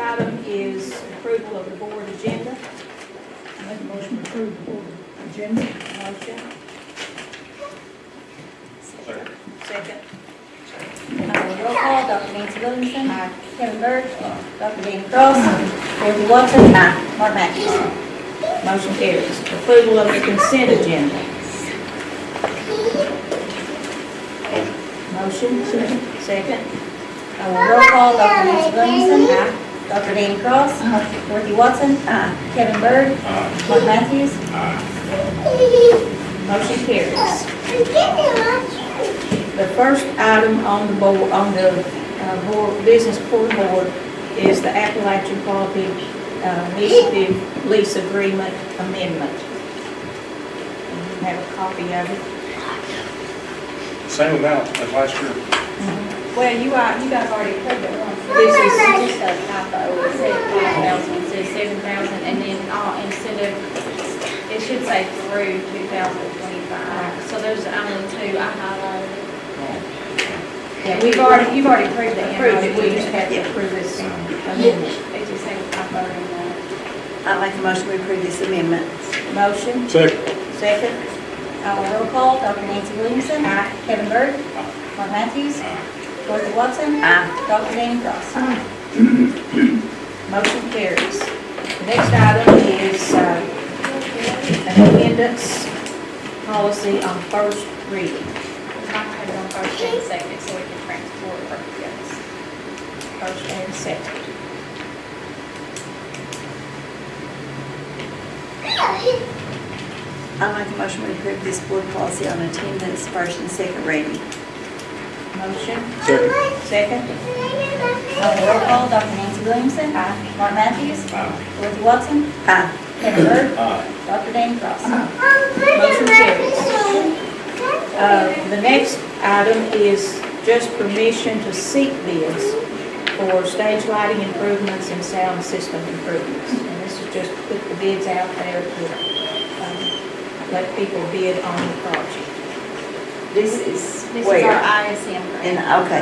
item is approval of the board agenda. Make a motion to approve the board agenda. Motion. Second. Roll call, Dr. Nancy Williamson. Kevin Byrd. Dr. Danny Cross. Dorothy Watson. Mark Matthews. Motion carries. Approval of the consent agenda. Motion. Second. Roll call, Dr. Nancy Williamson. Dr. Danny Cross. Dorothy Watson. Kevin Byrd. Mark Matthews. Motion carries. The first item on the board, business board is the Appalachian Quality Initiative Lease Agreement Amendment. You have a copy of it. Same amount as last year. Well, you guys already approved it once. This is just a typo. It said 5,000, it says 7,000, and then instead of, it should say through 2025. So there's only two I highlighted. Yeah, You've already approved the approved it. We MOU. just have to approve this amendment. It just had a typo in there. I make a motion to approve this amendment. Motion. Second. Roll call, Dr. Nancy Williamson. Kevin Byrd. Mark Matthews. Dorothy Watson. Dr. Danny Cross. Motion carries. The next item is an amendments policy on first reading. I have it on first and second, so we can transport it. Yes. First and second. I make a motion to approve this board policy on attendance, first and second reading. Motion. Second. Second. Roll call, Dr. Nancy Williamson. Mark Matthews. Dorothy Watson. Kevin Byrd. Dr. Danny Cross. Motion carries. The next item is just permission to seek bids for stage lighting improvements and sound system improvements. And this is just put the bids out there to let people bid on the project. This is This where? is our ISM grant. Okay.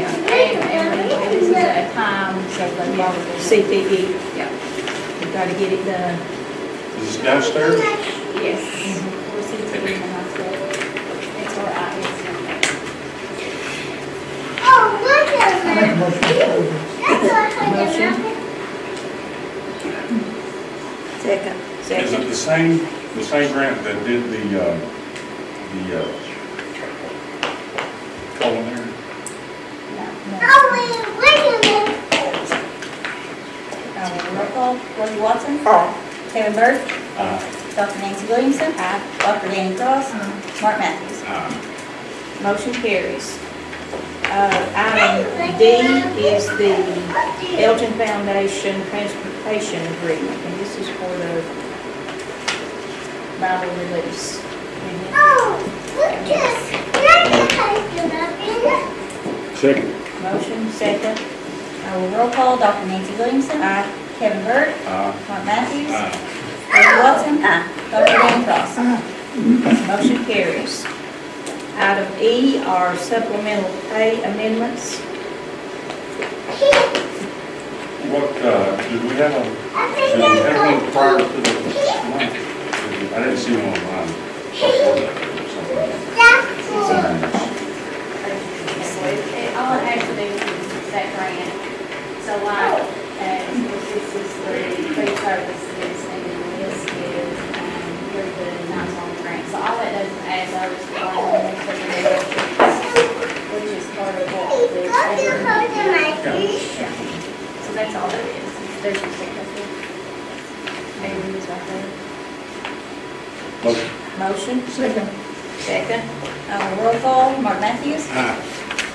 And this is at a time, so the probably. CPE, Yeah. we've got to get it done. Is this downstairs? Yes. We'll see if we can myself. It's our ISM grant. I make a motion to approve Motion. Second. Is Second. it the same grant that did the culinary? Roll call, Dorothy Watson. Kevin Byrd. Dr. Nancy Williamson. Dr. Danny Cross. Mark Matthews. Motion carries. Item D is the Elgin Foundation Transportation Agreement, and this is for the Bible release. Second. Motion, second. Roll call, Dr. Nancy Williamson. Kevin Byrd. Mark Matthews. Dorothy Watson. Dr. Danny Cross. Motion carries. Item E are supplemental pay amendments. What, did we have one prior to the month? I didn't see one online. All it has to do is that grant. So like, this is the food services, and then this is through the Nice Home Grant. So all that does is add those to our homeless which is part of what the. So that's all it is. There's just a couple. Maybe it's right there. Motion. Motion, Second. second. Roll call, Mark Matthews.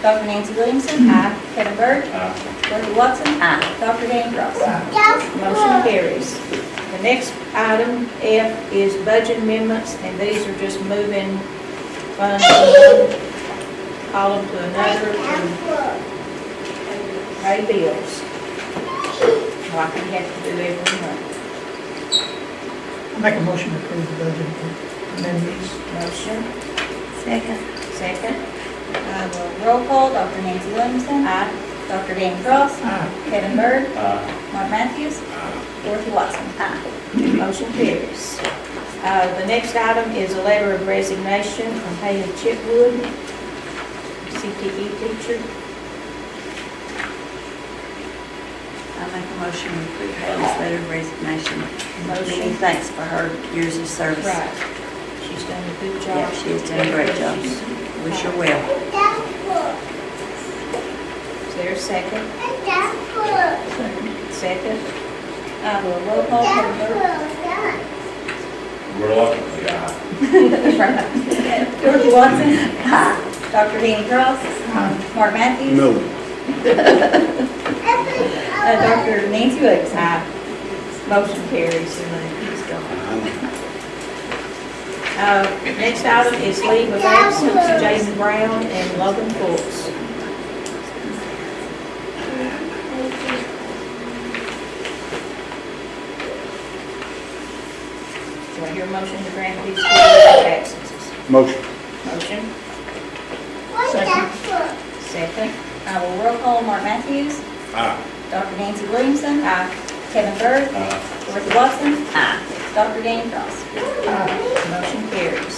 Dr. Nancy Williamson. Kevin Byrd. Dorothy Watson. Dr. Danny Cross. Motion carries. The next item, F, is budget amendments, and these are just moving funds from one column to another to pay bills. Like we have to do every month. I make a motion to approve the budget amendments. Motion, Second. second. Roll call, Dr. Nancy Williamson. Dr. Danny Cross. Aye. Kevin Byrd. Aye. Mark Matthews. Dorothy Watson. Motion carries. The next item is a letter of resignation from Haley Chipwood, CTE teacher. I make a motion to approve Haley's letter of resignation. Motion. Many thanks for her years of service. Right. She's done a good job. Yeah, she has done a great job. She's- Wish her well. Is there a second? Second. I will roll call. Kevin Byrd. Reluctantly, aye. Dorothy Watson. Dr. Danny Cross. Mark Matthews. No. Dr. Nancy Williams. Aye. Motion carries. He's gone. Next item is leave of absence, Jason Brown and Logan Fultz. Do I hear a motion to grant these leave of absences? Motion. Motion, Second. second. I will roll call. Mark Matthews. Aye. Dr. Nancy Williamson. Aye. Kevin Byrd. Aye. Dorothy Watson. Dr. Danny Cross. Motion carries.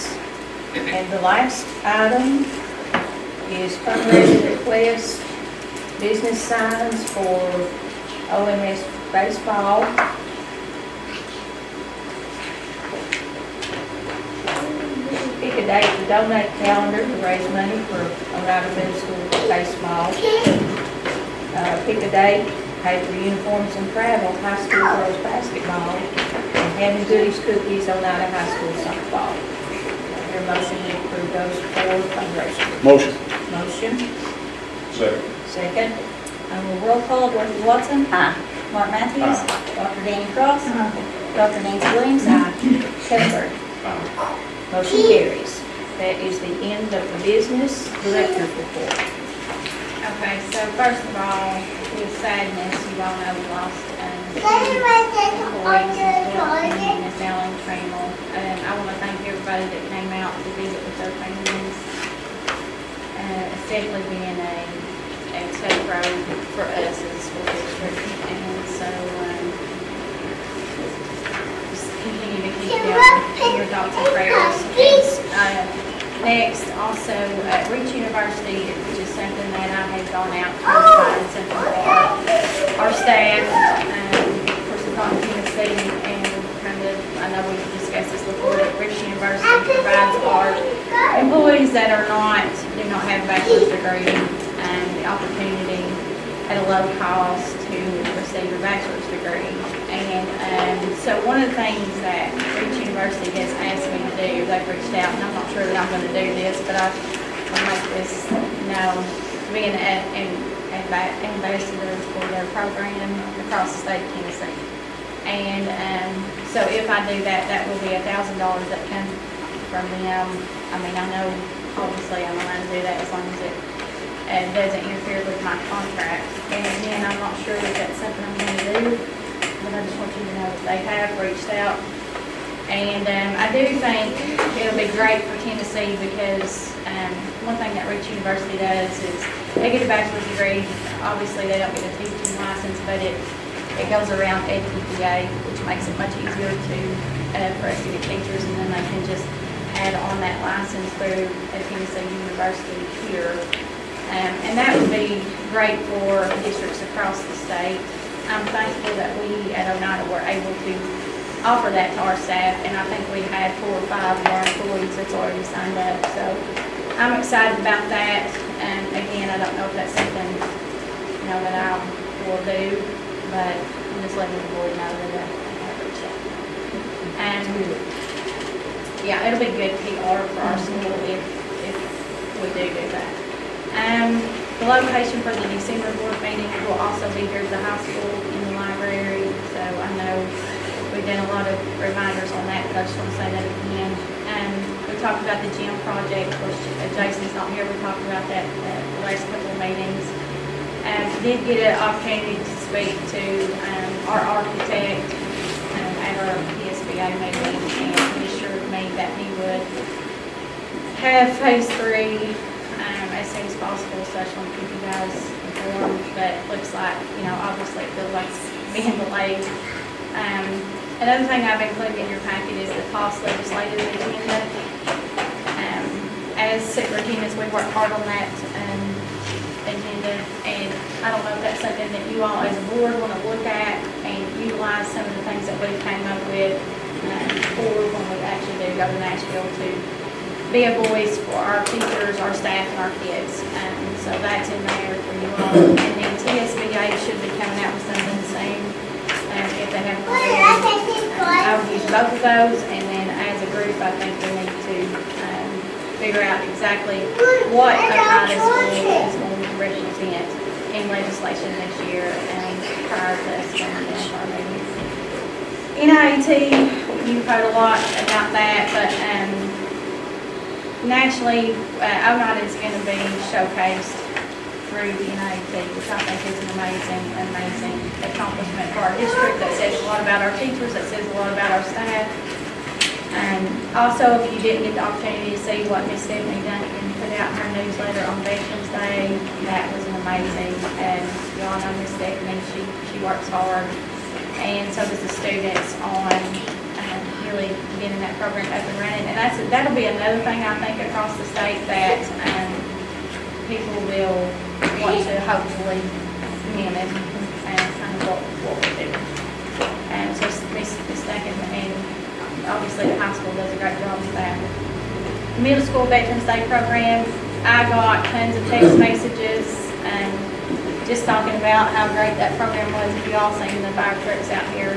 And the last item is fundraising request, business signs for OMS baseball. Pick a date to donate calendar to raise money for Oneida Middle School baseball. Pick a date, pay for uniforms and travel, high school girls basketball, and having goodies, cookies, Oneida High School softball. Your motion to approve those four fundraisers. Motion. Motion, Second. second. I will roll call. Dorothy Watson. Mark Matthews. Dr. Danny Cross. Dr. Nancy Williams. Kevin Byrd. Aye. Motion carries. That is the end of the business director's report. Okay, so first of all, with sadness, you all know we lost employees in Miss Ellen Trammell. And I want to thank everybody that came out to visit with their families. It's definitely been a tough road for us as a school district. And so, just continue to keep them in your thoughts and prayers. Next, also, Reach University, which is something that I have gone out to find something for our staff, for Secaucus, Tennessee, and kind of, I know we've discussed this before, that Reach University provides our employees that do not have a bachelor's degree, the opportunity at a low cost to receive a bachelor's degree. And so one of the things that Reach University has asked me to do, they've reached out, and I'm not sure that I'm going to do this, but I'll make this known, being an ambassador for their program across the state of Tennessee. And so if I do that, that will be $1,000 that comes from them. I mean, I know, obviously, I'm allowed to do that as long as it doesn't interfere with my contract. And again, I'm not sure that that's something I'm going to do, but I just want you to know that they have reached out. And I do think it'll be great for Tennessee because one thing that Reach University does is they get a bachelor's degree. Obviously, they don't get a teaching license, but it goes around EPA, which makes it much easier for us to get teachers, and then they can just add on that license through a Tennessee University here. And that would be great for districts across the state. I'm thankful that we at Oneida were able to offer that to our staff, and I think we had 4 or 5 of our employees that's already signed up. So I'm excited about that. And again, I don't know if that's something, that I will do, but I'm just letting the board know that I have reached out. And yeah, it'll be good PR for our school if we do that. The location for the December board meeting will also be here at the high school in the library. So I know we've done a lot of reminders on that, but I just want to say that again. We talked about the gym project, which Jason's not here. We talked about that at the last couple of meetings. Did get an opportunity to speak to our architect at our PSBA meeting, and he assured me that he would have phase 3 as soon as possible, so I just want to keep you guys informed uniform, but looks like, obviously it feels like it's being delayed. Another thing I've included in your packet is the cost legislative agenda. As superintendents, we work hard on that agenda, and I don't know if that's something that you all as a board want to look at and utilize some of the things that we came up with for when we actually do go to Nashville to be a voice for our teachers, our staff, and our kids. So that's in there for you all. And then TSBA should be coming out with something soon. If they haven't already, I would use both of those, and then as a group, I think we need to figure out exactly what Oneida School is going to represent in legislation this year and prior to us going into our meetings. NIET, you've heard a lot about that, but nationally, Oneida is going to be showcased through the NIET, which I think is an amazing accomplishment for our district. That says a lot about our teachers, that says a lot about our staff. Also, if you didn't get the opportunity to see what Miss Stephanie Duncan put out in her newsletter on Veterans Day, that was an amazing. And you all know Miss Stephanie, she works hard, and so does the students on really getting that program up and running. And that'll be another thing I think across the state that people will want to hopefully mimic and kind of what we're doing. And so Miss Duncan and obviously the high school does a great job with that. Middle school Veterans Day program, I got tons of text messages just talking about how great that program was. If you all seen the fire trucks out here,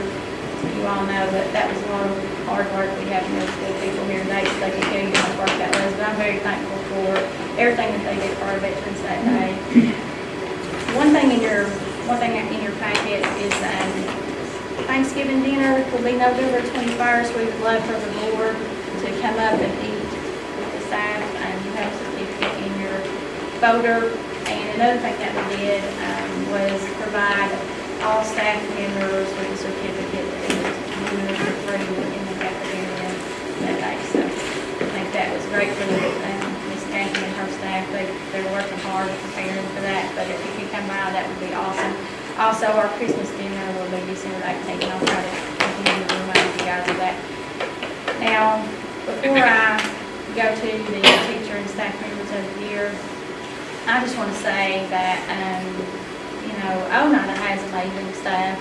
you all know that was a lot of hard work. We have middle school people here today, so they can tell you how much work that was. But I'm very thankful for everything that they did for our veterans that day. One thing in your packet is Thanksgiving dinner will be November 21st. We would love for the board to come up and eat with the staff, and you have a certificate in your folder. And another thing that we did was provide all staff members with a certificate that was for free in the cafeteria that day. So I think that was great for Miss Kathy and her staff. They're working hard preparing for that. But if you could come by, that would be awesome. Also, our Christmas dinner will be December 18th, and I'll try to continue to remind you guys of that. Now, before I go to the teacher and staff members of the year, I just want to say that, Oneida has amazing staff,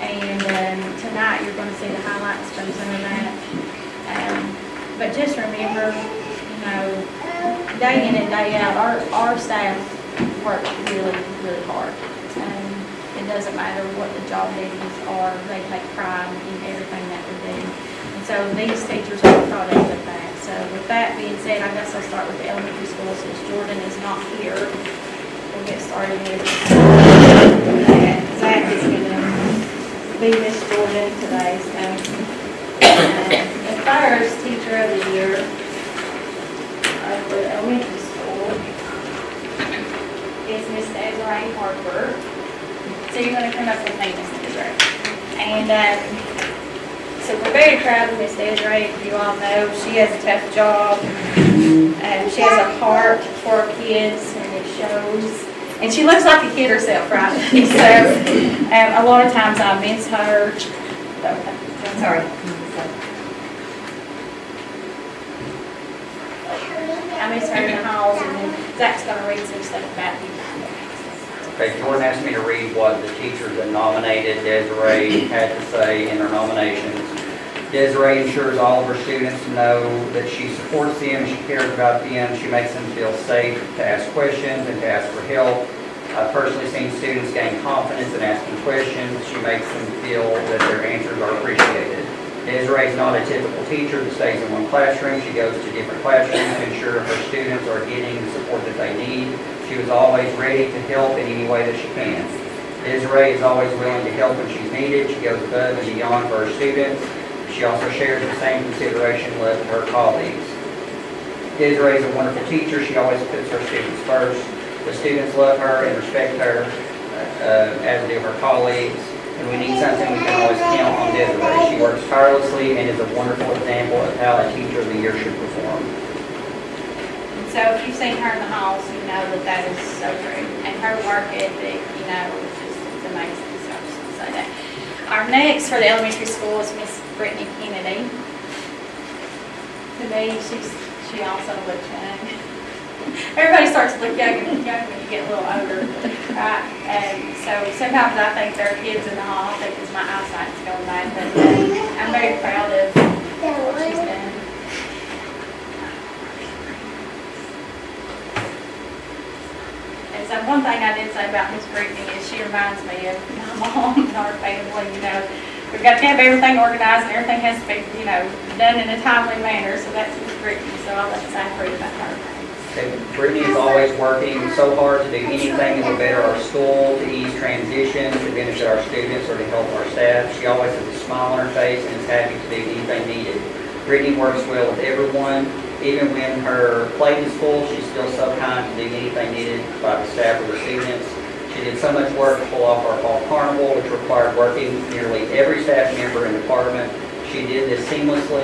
and tonight you're going to see the highlights from some of that. But just remember, day in and day out, our staff work really, really hard. It doesn't matter what the job duties are, they take pride in everything that we do. And so these teachers are a product of that. So with that being said, I guess I'll start with the elementary school since Jordan is not here. We'll get started with Zach is going to be Miss Jordan today. So the first teacher of the year for the elementary school is Miss Desiree Harper. So you're going to come up with me, Miss Desiree. And so we're very proud of Miss Desiree. You all know she has a tough job. She has a heart for our kids, and it shows. And she looks like a kid herself, right? So a lot of times I miss her. Sorry. I miss her in the halls, and then Zach's going to read some stuff about you. Okay, Jordan asked me to read what the teachers that nominated Desiree had to say in their nominations. Desiree ensures all of her students know that she supports them, she cares about them, she makes them feel safe to ask questions and to ask for help. I've personally seen students gain confidence in asking questions. She makes them feel that their answers are appreciated. Desiree is not a typical teacher that stays in one classroom. She goes to different classrooms to ensure her students are getting the support that they need. She was always ready to help in any way that she can. Desiree is always willing to help when she's needed. She goes above and beyond for her students. She also shares the same consideration with her colleagues. Desiree is a wonderful teacher. She always puts her students first. The students love her and respect her, as do her colleagues. When we need something, we can always count on Desiree. She works tirelessly and is a wonderful example of how a teacher of the year should perform. So so if you've seen her in the halls, you know that is so true. And her work ethic, you know, is just it's amazing. So I just want to say that. Our next for the elementary school is Miss Brittany Kennedy. To me, she also looks young. Everybody starts to look young when you get a little older, right? And so sometimes I think there are kids in the hall, I think it's my eyesight's going bad, but I'm very proud of what she's done. And so one thing I did say about Miss Brittany is she reminds me of my mom and our family, you know. We've got to have everything organized and everything has to be, you know, done in a timely manner, so that's Miss Brittany, so I'll let you say pretty about her. Brittany is always working so hard to do anything that will better our school, to ease transitions, to benefit our students, or to help our staff. She always has a smile on her face and is happy to do anything needed. Brittany works well with everyone. Even when her plate is full, she's still so kind to do anything needed by the staff or the students. She did so much work to pull off our fall carnival, which required working nearly every staff member in the department. She did this seamlessly